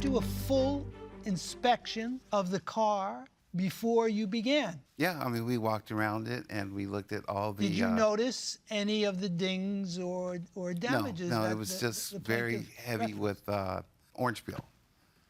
do a full inspection of the car before you began? Yeah, I mean, we walked around it and we looked at all the... Did you notice any of the dings or damages? No, it was just very heavy with orange peel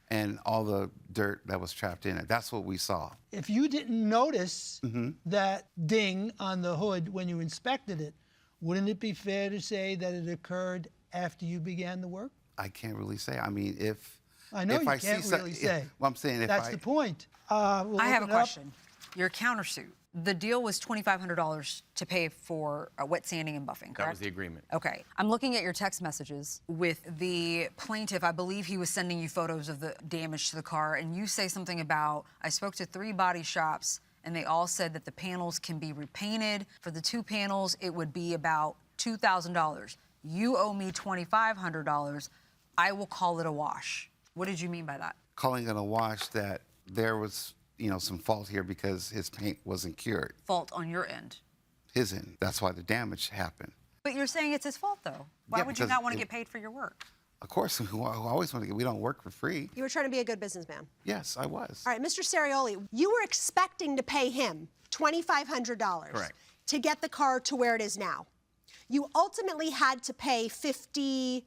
and all the dirt that was trapped in it. That's what we saw. If you didn't notice that ding on the hood when you inspected it, wouldn't it be fair to say that it occurred after you began the work? I can't really say. I mean, if... I know if you I can't see really say. Well, I'm saying if That's the point. We'll I have a open it up. question. Your countersuit. The deal was $2,500 to pay for wet sanding and buffing, correct? That was the agreement. Okay. I'm looking at your text messages with the plaintiff. I believe he was sending you photos of the damage to the car, and you say something about, I spoke to 3 body shops, and they all said that the panels can be repainted. For the 2 panels, it would be about $2,000. You owe me $2,500. I will call it a wash. What did you mean by that? Calling it a wash, that there was, some fault here because his paint wasn't cured. Fault on your end. His end. That's why the damage happened. But you're saying it's his fault, though. Why Yeah, would you because not want to get paid for your work? Of course, we always want to get... We don't work for free. You were trying to be a good businessman. Yes, I was. All right, Mr. Serioli, you were expecting to pay him $2,500 Correct. to get the car to where it is now. You ultimately had to pay $5,300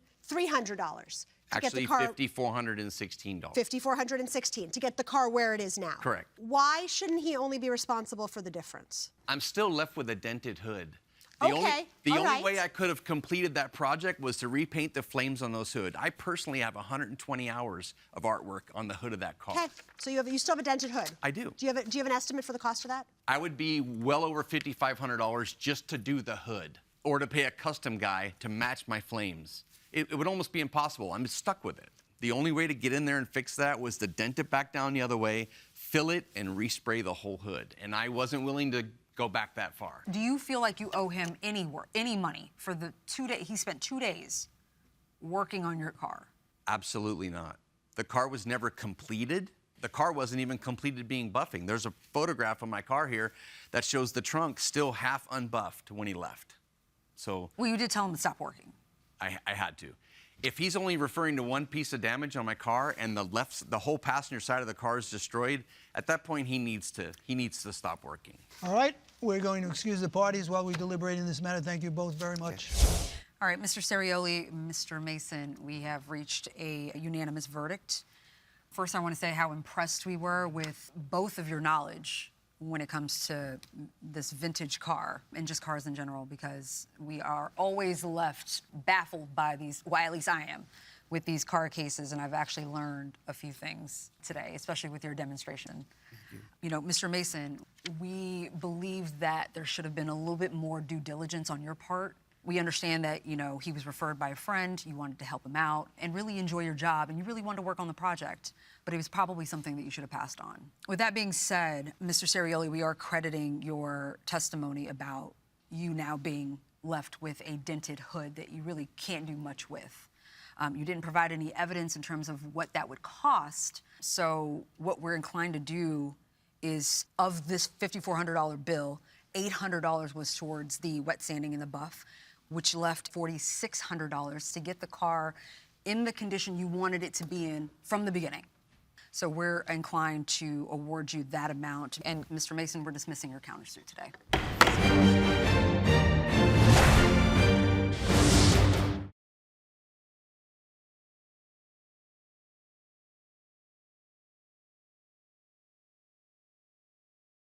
to get the Actually, car... $5,416. $5,416 to get the car where it is now. Correct. Why shouldn't he only be responsible for the difference? I'm still left with a dented hood. Okay, The all only right. way I could have completed that project was to repaint the flames on those hood. I personally have 120 hours of artwork on the hood of that car. Okay, so you still have a dented hood. I do. Do you have an estimate for the cost of that? I would be well over $5,500 just to do the hood, or to pay a custom guy to match my flames. It would almost be impossible. I'm stuck with it. The only way to get in there and fix that was to dent it back down the other way, fill it, and respray the whole hood. And I wasn't willing to go back that far. Do you feel like you owe him any money for the 2 days? He spent 2 days working on your car. Absolutely not. The car was never completed. The car wasn't even completed being buffing. There's a photograph of my car here that shows the trunk still half unbuffed when he left. So... Well, you did tell him to stop working. I had to. If he's only referring to one piece of damage on my car and the whole passenger side of the car is destroyed, at that point he needs to stop working. All right, we're going to excuse the parties while we deliberate in this matter. Thank you both very much. All right, Mr. Serioli, Mr. Mason, we have reached a unanimous verdict. First, I want to say how impressed we were with both of your knowledge when it comes to this vintage car and just cars in general, because we are always left baffled by these, well, at least I am, with these car cases, and I've actually learned a few things today, especially with your demonstration. You know, Mr. Mason, we believe that there should have been a little bit more due diligence on your part. We understand that, he was referred by a friend, you wanted to help him out and really enjoy your job, and you really wanted to work on the project, but it was probably something that you should have passed on. With that being said, Mr. Serioli, we are crediting your testimony about you now being left with a dented hood that you really can't do much with. You didn't provide any evidence in terms of what that would cost, so what we're inclined to do is, of this $5,400 bill, $800 was towards the wet sanding and the buff, which left $4,600 to get the car in the condition you wanted it to be in from the beginning. So we're inclined to award you that amount. And Mr. Mason, we're dismissing your countersuit today.